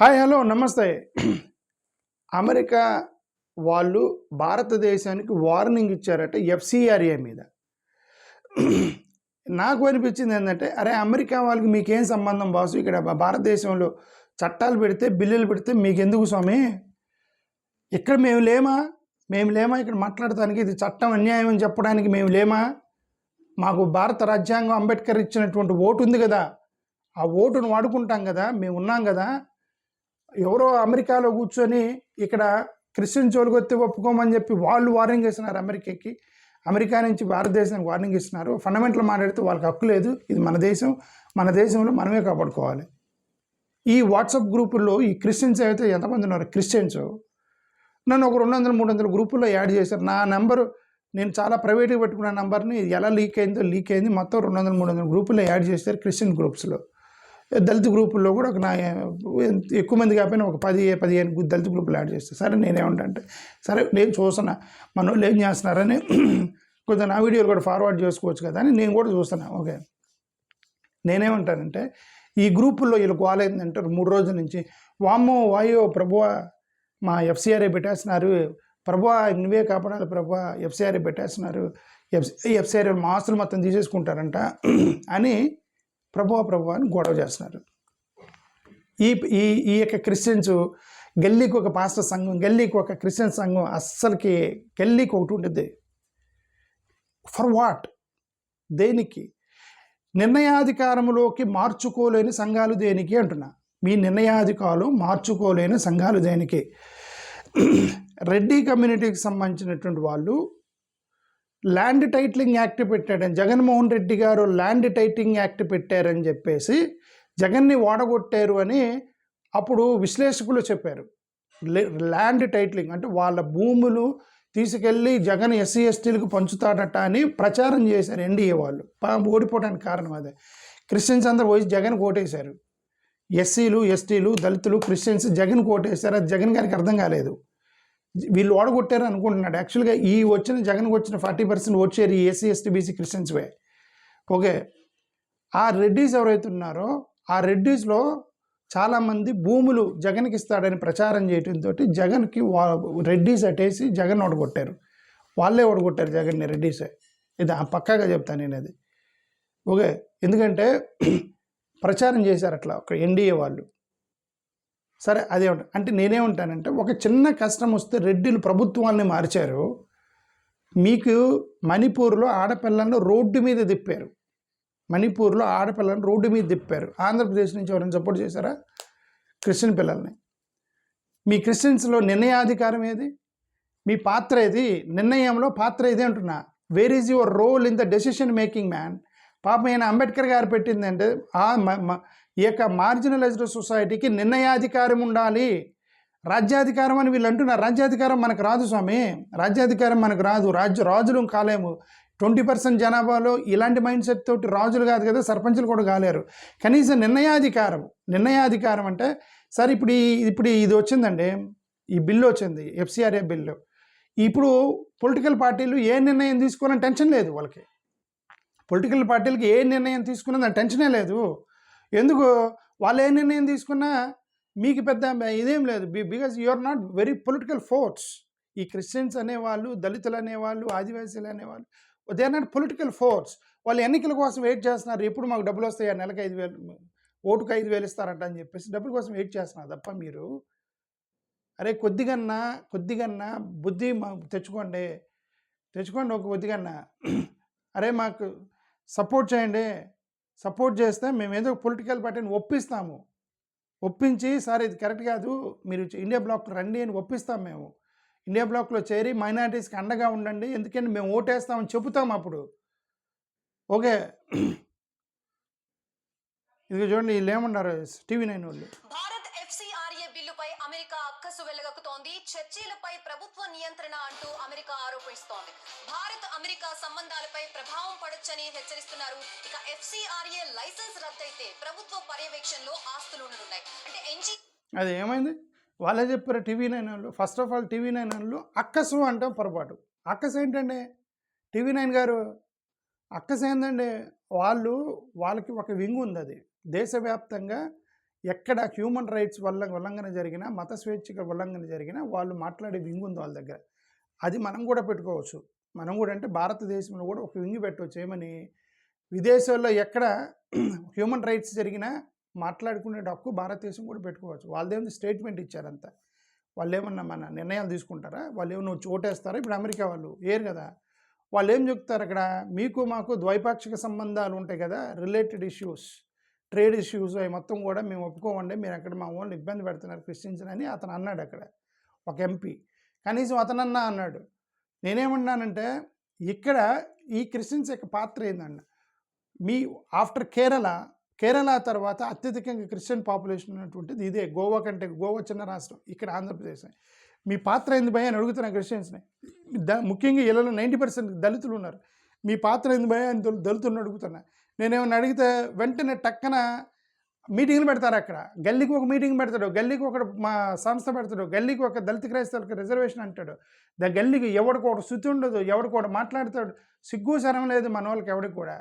Hi hello నమస్తే. America వాళ్ళు భారతదేశానికి వార్నింగ్ ఇచ్చారట ఎఫ్సిఆర్ఏ మీద. నాకు అనిపించింది ఏంటంటే, అరే అమెరికా వాళ్ళకి మీకేం సంబంధం బాసు, ఇక్కడ భారతదేశంలో చట్టాలు పెడితే బిల్లులు పెడితే మీకెందుకు స్వామి, ఇక్కడ మేము లేమా ఇక్కడ మాట్లాడటానికి, ఇది చట్టం అన్యాయం అని చెప్పడానికి మేము లేమా? మాకు భారత రాజ్యాంగం అంబేద్కర్ ఇచ్చినటువంటి ఓటు ఉంది కదా, ఆ ఓటును వాడుకుంటాం కదా, మేము ఉన్నాం కదా. ఎవరో అమెరికాలో కూర్చొని ఇక్కడ క్రిస్టియన్ జోలికి వస్తే ఒప్పుకోమని చెప్పి వాళ్ళు వార్నింగ్ ఇస్తున్నారు అమెరికాకి. అమెరికా నుంచి భారతదేశానికి వార్నింగ్ ఇస్తున్నారు. ఫండమెంటల్ మాట్లాడితే వాళ్ళకి హక్కు లేదు, ఇది మన దేశం, మన దేశంలో మనమే కాపాడుకోవాలి. ఈ వాట్సాప్ గ్రూపుల్లో ఈ క్రిస్టియన్స్ అయితే ఎంతమంది ఉన్నారు క్రిస్టియన్స్, నన్ను ఒక 200-300 గ్రూపుల్లో యాడ్ చేశారు. నా నెంబరు నేను చాలా ప్రైవేట్గా పెట్టుకున్న నెంబర్ని ఎలా లీక్ అయింది, మొత్తం 200-300 గ్రూపుల్లో యాడ్ చేశారు క్రిస్టియన్ గ్రూప్స్లో. దళిత గ్రూపుల్లో కూడా ఒక ఎక్కువ మంది కాకపోయినా ఒక 10-15 దళిత గ్రూపులు యాడ్ చేస్తారు. సరే నేనేమంటే, సరే నేను చూస్తున్నా మన వాళ్ళు ఏం చేస్తున్నారని, కొంచెం నా వీడియోలు కూడా ఫార్వర్డ్ చేసుకోవచ్చు కదా అని నేను కూడా చూస్తున్నా. ఓకే, నేనేమంటానంటే, ఈ గ్రూపుల్లో వీళ్ళు గోల ఏంటంటారు 3 రోజుల నుంచి, వామ్మో వాయో ప్రభువా మా ఎఫ్సిఆర్ఏ పెట్టేస్తున్నారు, ప్రభువా నువ్వే కాపాడాలి ప్రభువా, ఎఫ్సిఆర్ఏ పెట్టేస్తున్నారు, ఎఫ్సిఆర్ఏ మా ఆస్తులు మొత్తం తీసేసుకుంటారంట అని ప్రభువా అని గొడవ చేస్తున్నారు. ఈ యొక్క క్రిస్టియన్స్ గల్లీకి ఒక పాస్టర్ సంఘం, గల్లీకి ఒక క్రిస్టియన్ సంఘం, అస్సలకి గల్లీకి ఒకటి ఉంటుంది. For what? దేనికి? నిర్ణయాధికారంలోకి మార్చుకోలేని సంఘాలు దేనికి అంటున్నా. మీ నిర్ణయాధికారులు మార్చుకోలేని సంఘాలు దేనికి? రెడ్డి కమ్యూనిటీకి సంబంధించినటువంటి వాళ్ళు ల్యాండ్ టైటిలింగ్ యాక్ట్ పెట్టాడని, Jaganmohan Reddy garu land titling act పెట్టారని చెప్పేసి జగన్ని ఓడగొట్టారు అని అప్పుడు విశ్లేషకులు చెప్పారు. ల్యాండ్ టైటిలింగ్ అంటే వాళ్ళ భూములు తీసుకెళ్ళి జగన్ ఎస్సీ ఎస్టీలకు పంచుతాడట అని ప్రచారం చేశారు ఎన్డీఏ వాళ్ళు. ఓడిపోవడానికి కారణం అదే. క్రిస్టియన్స్ అందరూ పోయి జగన్ ఓటేశారు. ఎస్సీలు ఎస్టీలు దళితులు క్రిస్టియన్స్ జగన్ ఓటేశారు. అది జగన్ గారికి అర్థం కాలేదు, వీళ్ళు ఓడగొట్టారు అనుకుంటున్నాడు. యాక్చువల్గా ఈ జగన్కి వచ్చిన 40% ఓట్ షేర్ ఈ ఎస్సీ ఎస్టీ బీసీ క్రిస్టియన్స్వే. ఓకే, ఆ రెడ్డీస్ ఎవరైతే ఉన్నారో ఆ రెడ్డీస్లో చాలామంది భూములు జగన్కి ఇస్తాడని ప్రచారం చేయడంతో జగన్కి రెడ్డీస్ అటేసి జగన్ ఓడగొట్టారు. వాళ్ళే ఓడగొట్టారు జగన్ని, రెడ్డీసే. ఇది పక్కాగా చెప్తాను నేను అది. ఓకే, ఎందుకంటే ప్రచారం చేశారు అట్లా ఒక ఎన్డీఏ వాళ్ళు. సరే అదే అంటే నేనేమంటానంటే, ఒక చిన్న కష్టం వస్తే రెడ్డిలు ప్రభుత్వాన్ని మార్చారు. మీకు మణిపూర్లో ఆడపిల్లలను రోడ్డు మీద తిప్పారు. మణిపూర్లో ఆడపిల్లలను రోడ్డు మీద తిప్పారు. ఆంధ్రప్రదేశ్ నుంచి ఎవరైనా సపోర్ట్ చేశారా క్రిస్టియన్ పిల్లల్ని? మీ క్రిస్టియన్స్లో నిర్ణయాధికారం ఏది? మీ పాత్ర ఏది? నిర్ణయంలో పాత్ర ఏది అంటున్నా. Where is your role in the decision making man? పాపం ఈయన అంబేద్కర్ గారు పెట్టిందంటే ఈ యొక్క మార్జినలైజ్డ్ సొసైటీకి నిర్ణయాధికారం ఉండాలి, రాజ్యాధికారం అని వీళ్ళు అంటున్నారు. రాజ్యాధికారం మనకు రాదు స్వామి, రాజ్యాధికారం మనకు రాదు, రాజులు కాలేము. 20% జనాభాలో ఇలాంటి మైండ్ సెట్ తోటి రాజులు కాదు కదా, సర్పంచులు కూడా కాలేరు. కనీసం నిర్ణయాధికారం అంటే, సరే ఇప్పుడు ఇది వచ్చిందండి, ఈ బిల్లు వచ్చింది, ఎఫ్సిఆర్ఏ బిల్లు. ఇప్పుడు పొలిటికల్ పార్టీలు ఏ నిర్ణయం తీసుకోవాలని టెన్షన్ లేదు వాళ్ళకి. పొలిటికల్ పార్టీలకి ఏ నిర్ణయం తీసుకున్నదని టెన్షనే లేదు. ఎందుకు? వాళ్ళు ఏ నిర్ణయం తీసుకున్నా మీకు పెద్ద ఇదేం లేదు, because you are not very political force. ఈ క్రిస్టియన్స్ అనేవాళ్ళు, దళితులు అనేవాళ్ళు, ఆదివాసీలు అనేవాళ్ళు, they are not political force. వాళ్ళు ఎన్నికల కోసం వెయిట్ చేస్తున్నారు. ఎప్పుడు మాకు డబ్బులు వస్తాయి, నెలకు 5,000, ఓటుకు 5,000 ఇస్తారంట అని చెప్పేసి డబ్బుల కోసం వెయిట్ చేస్తున్నారు తప్ప మీరు, అరే కొద్దిగన్నా బుద్ధి తెచ్చుకోండి ఒక కొద్దిగన్నా. అరే మాకు సపోర్ట్ చేయండి, సపోర్ట్ చేస్తే మేము ఏదో పొలిటికల్ పార్టీని ఒప్పించి సార్ ఇది కరెక్ట్ కాదు, మీరు ఇండియా బ్లాక్ రండి అని ఒప్పిస్తాం. మేము ఇండియా బ్లాక్లో చేరి మైనారిటీస్కి అండగా ఉండండి, ఎందుకంటే మేము ఓటేస్తామని చెబుతాం అప్పుడు. ఓకే, ఇది చూడండి వీళ్ళు ఏమన్నారు TV9 వాళ్ళు. బిల్లుపై అమెరికా అక్కసు వెళ్లగక్కుతోంది. చర్చీలపై ప్రభుత్వ నియంత్రణ అంటూ అమెరికా ఆరోపిస్తోంది. భారత్ అమెరికా సంబంధాలపై ప్రభావం పడొచ్చని హెచ్చరిస్తున్నారు. ఇక ఎఫ్సిఆర్ఏ లైసెన్స్ రద్దయితే ప్రభుత్వ పర్యవేక్షణలో ఆస్తులు ఉండనున్నాయి. అంటే అది ఏమైంది? వాళ్ళే చెప్పారు TV9 వాళ్ళు. ఫస్ట్ ఆఫ్ ఆల్ TV9 వాళ్ళు అక్కసు అంటే పొరపాటు. అక్కసు ఏంటండి TV9 గారు? అక్కసు ఏందండి? వాళ్ళకి ఒక వింగ్ ఉంది, అది దేశవ్యాప్తంగా ఎక్కడ హ్యూమన్ రైట్స్ ఉల్లంఘన జరిగినా, మత స్వేచ్ఛకి ఉల్లంఘన జరిగినా వాళ్ళు మాట్లాడే వింగ్ ఉంది వాళ్ళ దగ్గర. అది మనం కూడా పెట్టుకోవచ్చు. మనం కూడా అంటే భారతదేశంలో కూడా ఒక వింగ్ పెట్టవచ్చు. ఏమని, విదేశాల్లో ఎక్కడ హ్యూమన్ రైట్స్ జరిగినా మాట్లాడుకునే హక్కు భారతదేశం కూడా పెట్టుకోవచ్చు. వాళ్ళదేమో స్టేట్మెంట్ ఇచ్చారంతా. వాళ్ళు ఏమన్నా మన నిర్ణయాలు తీసుకుంటారా? వాళ్ళు ఏమన్నా వచ్చి ఓటేస్తారా? ఇప్పుడు అమెరికా వాళ్ళు ఏరు కదా. వాళ్ళు ఏం చెప్తారు అక్కడ, మీకు మాకు ద్వైపాక్షిక సంబంధాలు ఉంటాయి కదా, రిలేటెడ్ ఇష్యూస్, ట్రేడ్ ఇష్యూస్, అవి మొత్తం కూడా మేము ఒప్పుకోమండి, మీరు అక్కడ మా వాళ్ళని ఇబ్బంది పెడుతున్నారు క్రిస్టియన్స్ అని అతను అన్నాడు అక్కడ ఒక ఎంపీ. కనీసం అతనన్నా అన్నాడు. నేనేమన్నానంటే ఇక్కడ ఈ క్రిస్టియన్స్ యొక్క పాత్ర ఏందన్న, మీ ఆఫ్టర్ కేరళ తర్వాత అత్యధికంగా క్రిస్టియన్ పాపులేషన్ ఉన్నటువంటిది ఇదే. గోవా కంటే, గోవా చిన్న రాష్ట్రం, ఇక్కడ ఆంధ్రప్రదేశ్. మీ పాత్ర ఏంది భయ అని అడుగుతున్నా క్రిస్టియన్స్ని. ముఖ్యంగా ఇళ్ళలో 90% దళితులు ఉన్నారు. మీ పాత్ర ఏంది భయ అని దళితులను అడుగుతున్నా. నేనేమన్నా అడిగితే వెంటనే టక్కన మీటింగ్లు పెడతారు. అక్కడ గల్లీకి ఒక మీటింగ్ పెడతాడు, గల్లీకి ఒక మా సంస్థ పెడతాడు, గల్లీకి ఒక దళిత క్రైస్తవులకు రిజర్వేషన్ అంటాడు. గల్లీకి ఎవడికోటి శుద్ధి ఉండదు, ఎవడికోటి మాట్లాడతాడు. సిగ్గు శరం లేదు మన వాళ్ళకి, ఎవడు కూడా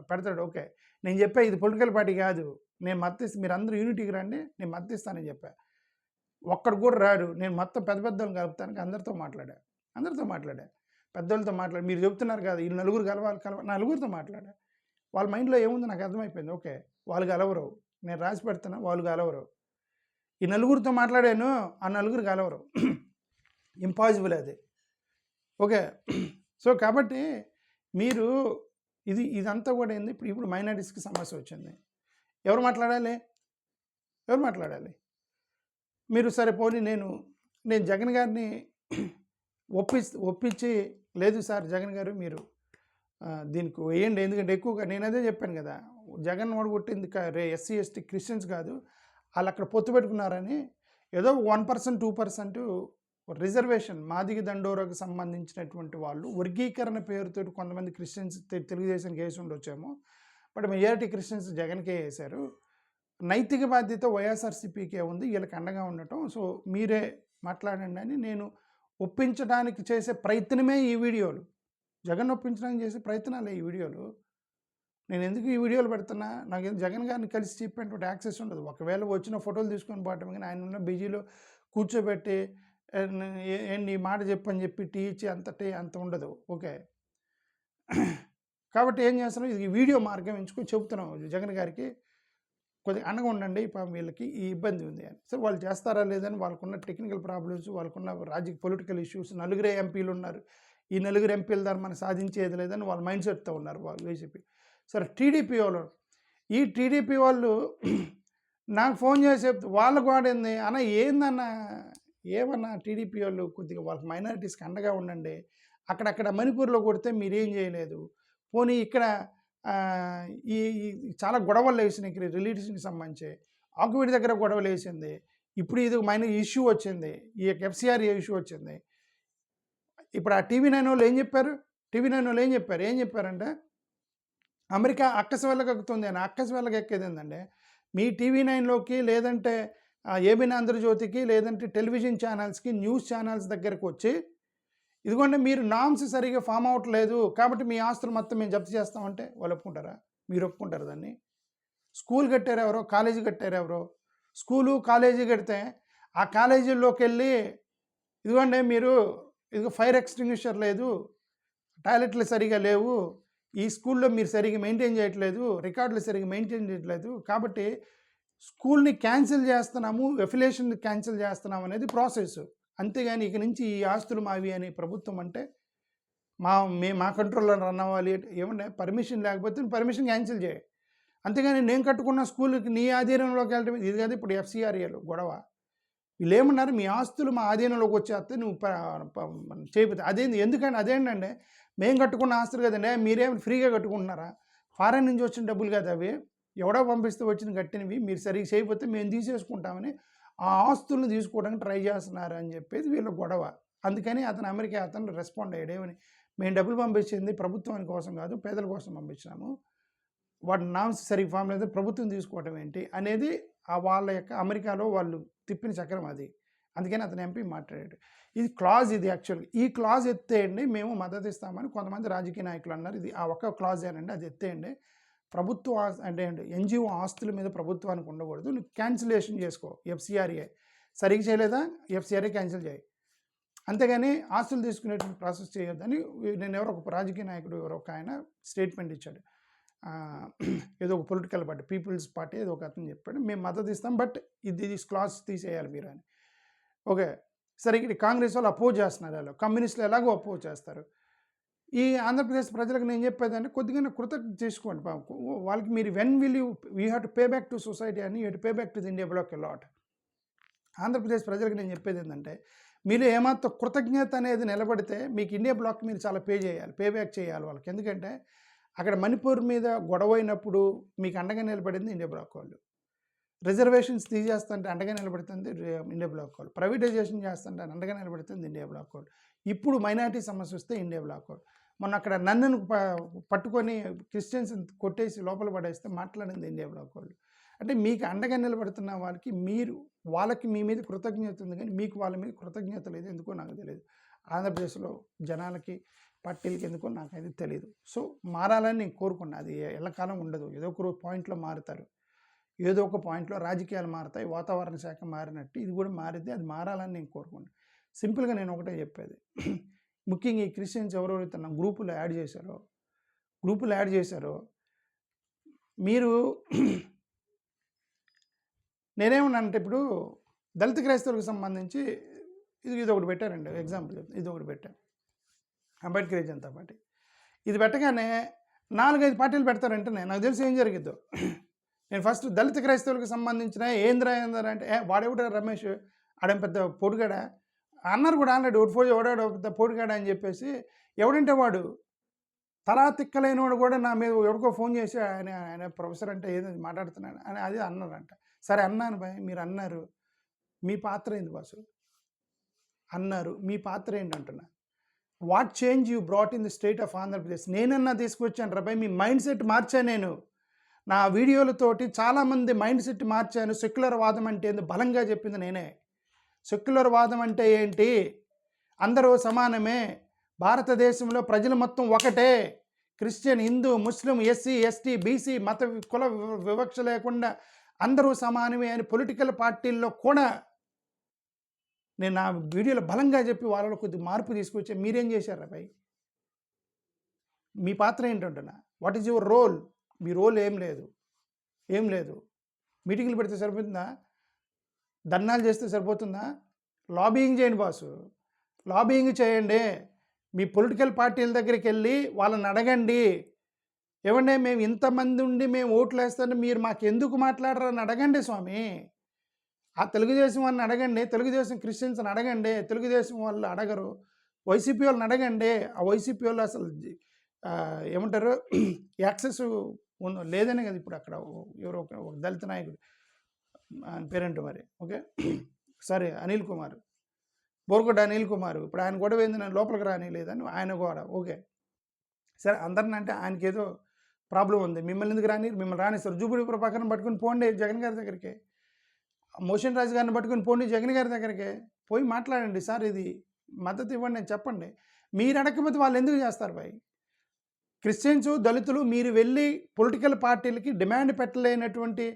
పెడతాడు. ఓకే, నేను చెప్పా ఇది పొలిటికల్ పార్టీ కాదు, నేను మద్దతు, మీరు అందరూ యూనిటీకి రండి, నేను మద్దతిస్తానని చెప్పా. ఒక్కడు కూడా రాడు. నేను మొత్తం పెద్దలను కలుపుతానికి అందరితో మాట్లాడా, పెద్దోళ్ళతో మాట్లాడి, మీరు చెప్తున్నారు కదా వీళ్ళు నలుగురు కలవాలి, నలుగురితో మాట్లాడా. వాళ్ళ మైండ్లో ఏముందో నాకు అర్థమైపోయింది. ఓకే, వాళ్ళు కలవరు, నేను రాసి పెడుతున్నా, వాళ్ళు కలవరు. ఈ నలుగురితో మాట్లాడాను, ఆ నలుగురు కలవరు. ఇంపాసిబుల్ అది. ఓకే, సో కాబట్టి మీరు ఇదంతా కూడా ఏంది, ఇప్పుడు మైనారిటీస్కి సమస్య వచ్చింది, ఎవరు మాట్లాడాలి? మీరు సరే పోనీ నేను జగన్ గారిని ఒప్పించి, లేదు సార్ జగన్ గారు మీరు దీనికి వేయండి, ఎందుకంటే ఎక్కువగా నేను అదే చెప్పాను కదా, జగన్ ఓడగొట్టింది ఎస్సీ ఎస్టీ క్రిస్టియన్స్ కాదు, వాళ్ళు అక్కడ పొత్తు పెట్టుకున్నారని ఏదో 1% 2% రిజర్వేషన్, మాదిగ దండోరాకు సంబంధించినటువంటి వాళ్ళు వర్గీకరణ పేరుతో కొంతమంది క్రిస్టియన్స్ తెలుగుదేశానికి వేసి ఉండొచ్చేమో, బట్ మెజారిటీ క్రిస్టియన్స్ జగన్కే వేశారు. నైతిక బాధ్యత వైఎస్ఆర్సీపీకే ఉంది, వీళ్ళకి అండగా ఉండటం. సో మీరే మాట్లాడండి అని నేను ఒప్పించడానికి చేసే ప్రయత్నమే ఈ వీడియోలు. జగన్ ఒప్పించడానికి చేసే ప్రయత్నాలే ఈ వీడియోలు. నేను ఎందుకు ఈ వీడియోలు పెడుతున్నా, నాకు జగన్ గారిని కలిసి చెప్పేటువంటి యాక్సెస్ ఉండదు. ఒకవేళ వచ్చిన ఫోటోలు తీసుకొని పోవటం, కానీ ఆయన ఉన్న బిజీలో కూర్చోబెట్టి నీ మాట చెప్పని చెప్పి టీ ఇచ్చి అంత ఉండదు. ఓకే, కాబట్టి ఏం చేస్తున్నాం, ఇది వీడియో మార్గం ఎంచుకొని చెబుతున్నాం జగన్ గారికి, కొద్దిగా అండగా ఉండండి, వీళ్ళకి ఈ ఇబ్బంది ఉంది అని. సో వాళ్ళు చేస్తారా లేదని, వాళ్ళకున్న టెక్నికల్ ప్రాబ్లమ్స్, వాళ్ళకున్న పొలిటికల్ ఇష్యూస్, నలుగురే ఎంపీలు ఉన్నారు, ఈ నలుగురు ఎంపీల ద్వారా మనం సాధించేది లేదని వాళ్ళ మైండ్ సెట్తో ఉన్నారు వాళ్ళు బీజేపీ. సరే ఈ టీడీపీ వాళ్ళు నాకు ఫోన్ చేసి వాళ్ళకు వాడింది అన్న, ఏమన్నా టీడీపీ వాళ్ళు కొద్దిగా వాళ్ళకి మైనారిటీస్కి అండగా ఉండండి, అక్కడక్కడ మణిపూర్లో కొడితే మీరేం చేయలేదు, పోనీ ఇక్కడ ఈ చాలా గొడవలు వేసినాయి రిలేటివ్స్కి సంబంధించి, ఆకువీడి దగ్గర గొడవలు వేసింది, ఇప్పుడు ఇది ఇష్యూ వచ్చింది, ఈ ఎఫ్సిఆర్ ఇష్యూ వచ్చింది. ఇప్పుడు ఆ టీవీ9 వాళ్ళు ఏం చెప్పారంటే అమెరికా అక్కసి వెళ్ళకి ఎక్కుతుంది అని. అక్కసి వెళ్ళకి ఎక్కేది ఏంటంటే, మీ టీవీ9లోకి లేదంటే ఏబిఎన్ ఆంధ్రజ్యోతికి లేదంటే టెలివిజన్ ఛానల్స్కి, న్యూస్ ఛానల్స్ దగ్గరకు వచ్చి, ఇదిగోండి మీరు నామ్స్ సరిగా ఫామ్ అవ్వట్లేదు కాబట్టి మీ ఆస్తులు మొత్తం మేము జప్తు చేస్తామంటే వాళ్ళు ఒప్పుకుంటారా? మీరు ఒప్పుకుంటారు దాన్ని? స్కూల్ కట్టారు ఎవరో, కాలేజీ కట్టారు ఎవరో. స్కూలు కాలేజీ కడితే ఆ కాలేజీల్లోకి వెళ్ళి, ఇదిగోండి మీరు ఫైర్ ఎక్స్టింగ్విషర్ లేదు, టాయిలెట్లు సరిగా లేవు, ఈ స్కూల్లో మీరు సరిగా మెయింటైన్ చేయట్లేదు, రికార్డులు సరిగా మెయింటైన్ చేయట్లేదు, కాబట్టి స్కూల్ని క్యాన్సిల్ చేస్తున్నాము, ఎఫిలియేషన్ క్యాన్సిల్ చేస్తున్నాము అనేది ప్రాసెస్. అంతేగాని ఇక నుంచి ఈ ఆస్తులు మావి అని ప్రభుత్వం అంటే మా కంట్రోల్లో రన్ అవ్వాలి. ఏమన్నా పర్మిషన్ లేకపోతే పర్మిషన్ క్యాన్సిల్ చేయి. అంతేగాని నేను కట్టుకున్న స్కూల్కి నీ ఆధీనంలోకి వెళ్ళటం ఇది కాదు. ఇప్పుడు ఎఫ్సిఆర్ఏలు గొడవ, వీళ్ళు ఏమన్నారు, మీ ఆస్తులు మా ఆధీనంలోకి వచ్చేస్తే నువ్వు చేయకపోతే ఎందుకంటే అదేంటంటే, మేము కట్టుకున్న ఆస్తులు కదండి, మీరేం ఫ్రీగా కట్టుకుంటున్నారా? ఫారెన్ నుంచి వచ్చిన డబ్బులు కదా అవి, ఎవడో పంపిస్తే వచ్చిన కట్టినవి, మీరు సరిగ్గా చేయకపోతే మేము తీసేసుకుంటామని ఆ ఆస్తులను తీసుకోవడానికి ట్రై చేస్తున్నారు అని చెప్పేసి వీళ్ళ గొడవ. అందుకని అమెరికా రెస్పాండ్ అయ్యాడు. ఏమని, మేము డబ్బులు పంపించింది ప్రభుత్వాని కోసం కాదు, పేదల కోసం పంపించినాము, వాటి నామ్స్ సరిగ్గా ఫామ్ లేదు, ప్రభుత్వం తీసుకోవటం ఏంటి అనేది వాళ్ళ యొక్క అమెరికాలో వాళ్ళు తిప్పిన చక్రం అది. అందుకని ఎంపీ మాట్లాడాడు. ఇది క్లాజ్, ఇది యాక్చువల్గా ఈ క్లాజ్ ఎత్తేయండి మేము మద్దతు ఇస్తామని కొంతమంది రాజకీయ నాయకులు అన్నారు. ఇది ఆ ఒక్క క్లాజ్ ఏనండి, అది ఎత్తేయండి, అంటే ఎన్జిఓ ఆస్తుల మీద ప్రభుత్వానికి ఉండకూడదు, నువ్వు క్యాన్సిలేషన్ చేసుకో. ఎఫ్సిఆర్ఏ సరిగ్గా చేయలేదా, ఎఫ్సిఆర్ఏ క్యాన్సిల్ చేయి, అంతేగాని ఆస్తులు తీసుకునేటువంటి ప్రాసెస్ చేయొద్దని నేను ఒక రాజకీయ నాయకుడు ఒక ఆయన స్టేట్మెంట్ ఇచ్చాడు. ఏదో ఒక పొలిటికల్ పార్టీ, పీపుల్స్ పార్టీ ఏదో ఒక అతను చెప్పాడు, మేము మద్దతు ఇస్తాం బట్ ఇది క్లాస్ తీసేయాలి మీరు అని. ఓకే, సరే ఇక్కడ కాంగ్రెస్ వాళ్ళు అపోజ్ చేస్తున్నారు, వాళ్ళు కమ్యూనిస్టులు ఎలాగో అపోజ్ చేస్తారు. ఈ ఆంధ్రప్రదేశ్ ప్రజలకు నేను చెప్పేదంటే కొద్దిగా కృతజ్ఞత చేసుకోండి. వాళ్ళకి మీరు when will you have to pay back to society అని, you to pay back to the India black a lot. Andhra Pradesh ప్రజలకు నేను చెప్పేది ఏంటంటే మీరు ఏమాత్రం కృతజ్ఞత అనేది నిలబడితే మీకు ఇండియా బ్లాక్ మీరు చాలా పే బ్యాక్ చేయాలి వాళ్ళకి. ఎందుకంటే అక్కడ మణిపూర్ మీద గొడవ అయినప్పుడు మీకు అండగా నిలబడింది ఇండియా బ్లాక్ వాళ్ళు. రిజర్వేషన్స్ తీసేస్తుంటే అండగా నిలబడుతుంది ఇండియా బ్లాక్ వాళ్ళు. ప్రైవేటైజేషన్ చేస్తుంటే అండగా నిలబడుతుంది ఇండియా బ్లాక్ వాళ్ళు. ఇప్పుడు మైనారిటీ సమస్య వస్తే ఇండియా బ్లాక్ వాళ్ళు. మొన్న అక్కడ నన్నును పట్టుకొని క్రిస్టియన్స్ కొట్టేసి లోపల పడేస్తే మాట్లాడింది ఇండియా బ్లాక్ వాళ్ళు. అంటే మీకు అండగా నిలబడుతున్న వాళ్ళకి మీ మీద కృతజ్ఞత ఉంది, కానీ మీకు వాళ్ళ మీద కృతజ్ఞత లేదు. ఎందుకో నాకు తెలియదు. ఆంధ్రప్రదేశ్లో జనాలకి పార్టీలకి ఎందుకో నాకైతే తెలియదు. సో మారాలని నేను కోరుకున్నా. అది ఎల్లకాలం ఉండదు, ఏదో ఒక పాయింట్లో మారుతారు, ఏదో ఒక పాయింట్లో రాజకీయాలు మారుతాయి, వాతావరణ శాఖ మారినట్టు ఇది కూడా మారితే అది మారాలని నేను కోరుకున్నాను. సింపుల్గా నేను ఒకటే చెప్పేది, ముఖ్యంగా ఈ క్రిస్టియన్స్ ఎవరెవరైతే నా గ్రూపులో యాడ్ చేశారో మీరు నేనేమన్నానంటే, ఇప్పుడు దళిత క్రైస్తవులకు సంబంధించి ఇది ఒకటి పెట్టారండి, ఎగ్జాంపుల్ ఇది ఒకటి పెట్టాను, అంబేద్కర్ జనతా పార్టీ. ఇది పెట్టగానే 4-5 పార్టీలు పెడతారంటే నాకు తెలిసి ఏం జరిగిద్దో. నేను ఫస్ట్ దళిత క్రైస్తవులకు సంబంధించిన ఏంద్ర అంటే వాడెవడ రమేష్ ఆడేం పెద్ద పొడిగాడ అన్నారు కూడా ఆల్రెడీ ఓడాడు పెద్ద పొడిగాడ అని చెప్పేసి. ఎవడంటే వాడు తలా తిక్కలేని వాడు కూడా నా మీద ఎవరికో ఫోన్ చేసి ఆయన ప్రొఫెసర్ అంటే ఏదో మాట్లాడుతున్నాను అని అది అన్నారంట. సరే అన్నాను భయ్, మీరు అన్నారు, మీ పాత్ర ఏంది బాసు అన్నారు, మీ పాత్ర ఏంటి అంటున్నా. What change you brought in the state of Andhra Pradesh? నేనన్నా తీసుకొచ్చాను రా భయ్, మీ మైండ్ సెట్ మార్చాను నేను. నా వీడియోలతోటి చాలామంది మైండ్ సెట్ మార్చాను. సెక్యులర్ వాదం అంటే ఏంది బలంగా చెప్పింది నేనే. సెక్యులర్ వాదం అంటే ఏంటి? అందరూ సమానమే, భారతదేశంలో ప్రజలు మొత్తం ఒకటే, క్రిస్టియన్, హిందూ, ముస్లిం, ఎస్సీ, ఎస్టీ, బీసీ మత కుల వివక్ష లేకుండా అందరూ సమానమే అని పొలిటికల్ పార్టీల్లో కూడా నేను నా వీడియోలో బలంగా చెప్పి వాళ్ళలో కొద్ది మార్పు తీసుకొచ్చా. మీరేం చేశారా భయ్? మీ పాత్ర ఏంటంటున్నా? What is your role? మీ రోల్ ఏం లేదు. మీటింగ్లు పెడితే సరిపోతుందా? ధర్నాలు చేస్తే సరిపోతుందా? లాబింగ్ చేయండి బాసు, లాబింగ్ చేయండి. మీ పొలిటికల్ పార్టీల దగ్గరికి వెళ్ళి వాళ్ళని అడగండి, ఏమంటే మేము ఇంతమంది ఉండి మేము ఓట్లు వేస్తుంటే మీరు మాకు ఎందుకు మాట్లాడరని అడగండి స్వామి. ఆ తెలుగుదేశం వాళ్ళని అడగండి, తెలుగుదేశం క్రిస్టియన్స్ని అడగండి. తెలుగుదేశం వాళ్ళు అడగరు, వైసీపీ వాళ్ళని అడగండి. ఆ వైసీపీ వాళ్ళు అసలు ఏమంటారు యాక్సెస్ లేదనే కదా ఇప్పుడు అక్కడ ఎవరో ఒక దళిత నాయకుడు ఆయన పేరేంటో మరి, ఓకే సరే అనిల్ కుమార్, బోర్గొడ్డ అనిల్ కుమార్, ఇప్పుడు ఆయన గొడవ ఏంది, నేను లోపలికి రానిలేదని ఆయన గొడవ. ఓకే సరే, అందరిని అంటే ఆయనకి ఏదో ప్రాబ్లం ఉంది, మిమ్మల్ని ఎందుకు మిమ్మల్ని రానిస్తారు. జూబుడి ప్రభాకర్ని పట్టుకుని పోండి జగన్ గారి దగ్గరికి, మోషన్ రాజు గారిని పట్టుకుని పోండి జగన్ గారి దగ్గరికి, పోయి మాట్లాడండి, సార్ ఇది మద్దతు ఇవ్వండి అని చెప్పండి. మీరు అడగకపోతే వాళ్ళు ఎందుకు చేస్తారు భయ్? క్రిస్టియన్స్, దళితులు మీరు వెళ్ళి పొలిటికల్ పార్టీలకి డిమాండ్ పెట్టలేనటువంటి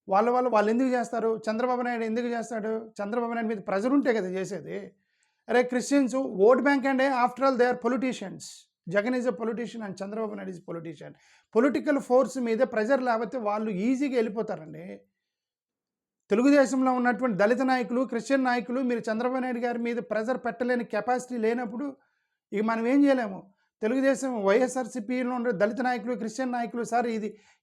వాళ్ళు ఎందుకు చేస్తారు? చంద్రబాబు నాయుడు ఎందుకు చేస్తాడు? చంద్రబాబు నాయుడు మీద ప్రెజర్ ఉంటే కదా చేసేది. అరే Christians vote bank and after all they are politicians. Jagan is a politician and Chandrababu Naidu is politician. Political force మీద ప్రెజర్ లేకపోతే వాళ్ళు ఈజీగా వెళ్ళిపోతారండి. తెలుగుదేశంలో ఉన్నటువంటి దళిత నాయకులు, క్రిస్టియన్ నాయకులు మీరు చంద్రబాబు నాయుడు గారి మీద ప్రెజర్ పెట్టలేని కెపాసిటీ లేనప్పుడు ఇక మనం ఏం చేయలేము. తెలుగుదేశం వైఎస్ఆర్సీపీలో ఉండే దళిత నాయకులు, క్రిస్టియన్ నాయకులు, సార్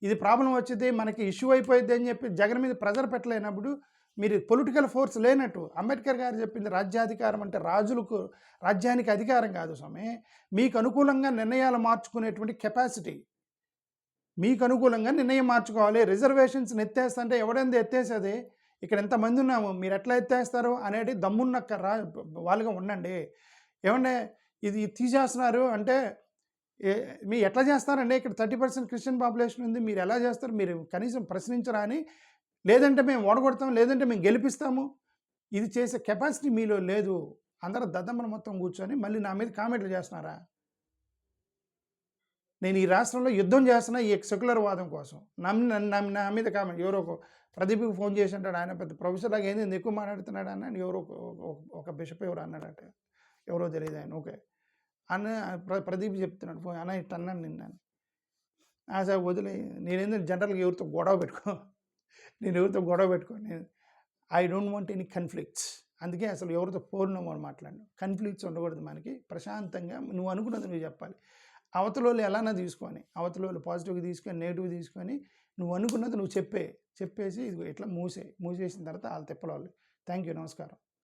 ఇది ప్రాబ్లం వచ్చింది, మనకి ఇష్యూ అయిపోయింది అని చెప్పి జగన్ మీద ప్రెజర్ పెట్టలేనప్పుడు మీరు పొలిటికల్ ఫోర్స్ లేనట్టు. అంబేద్కర్ గారు చెప్పింది రాజ్యాధికారం అంటే రాజ్యానికి అధికారం కాదు స్వామి, మీకు అనుకూలంగా నిర్ణయాలు మార్చుకునేటువంటి కెపాసిటీ, మీకు అనుకూలంగా నిర్ణయం మార్చుకోవాలి. రిజర్వేషన్స్ ఎత్తేస్తుంటే ఎవడైంది ఎత్తేసేది? ఇక్కడ ఎంతమంది ఉన్నాము, మీరు ఎట్లా ఎత్తేస్తారు అనేది దమ్మున్న వాళ్ళుగా ఉండండి. ఏమంటే ఇది తీసేస్తున్నారు అంటే మీరు ఎట్లా చేస్తారండి? ఇక్కడ 30% క్రిస్టియన్ పాపులేషన్ ఉంది, మీరు ఎలా చేస్తారు? మీరు కనీసం ప్రశ్నించరా అని, లేదంటే మేము ఓడగొడతాం, లేదంటే మేము గెలిపిస్తాము, ఇది చేసే కెపాసిటీ మీలో లేదు. అందరూ దద్దమ్మలు మొత్తం కూర్చొని మళ్ళీ నా మీద కామెంట్లు చేస్తున్నారా? నేను ఈ రాష్ట్రంలో యుద్ధం చేస్తున్నా ఈ సెక్యులర్ వాదం కోసం. నా మీద కామెంట్ ఎవరో ప్రదీప్కి ఫోన్ చేసి అంటాడు, ఆయన పెద్ద ప్రొఫెసర్ లాగా ఏంది ఎక్కువ మాట్లాడుతున్నాడు అన్న అని ఎవరో ఒక బిషప్ ఎవరు అన్నాడట, ఎవరో తెలియదు ఆయన. ఓకే అన్న ప్రదీప్ చెప్తున్నాడు ఫోన్, అన్న ఇట్ట అన్నాను నిన్నాను. సార్ వదిలే, నేనేందో జనరల్గా ఎవరితో గొడవ పెట్టుకో నేను I don't want any conflicts. అందుకే అసలు ఎవరితో పోరునమో మాట్లాడు, కన్ఫ్లిక్ట్స్ ఉండకూడదు మనకి. ప్రశాంతంగా నువ్వు అనుకున్నది నువ్వు చెప్పాలి. అవతల వాళ్ళు ఎలానా తీసుకొని, అవతల వాళ్ళు పాజిటివ్గా తీసుకొని నెగిటివ్ తీసుకొని నువ్వు అనుకున్నది నువ్వు చెప్పేసి ఇది ఇట్లా మూసేసిన తర్వాత వాళ్ళు తిప్పల వాళ్ళు. థ్యాంక్ యూ, నమస్కారం.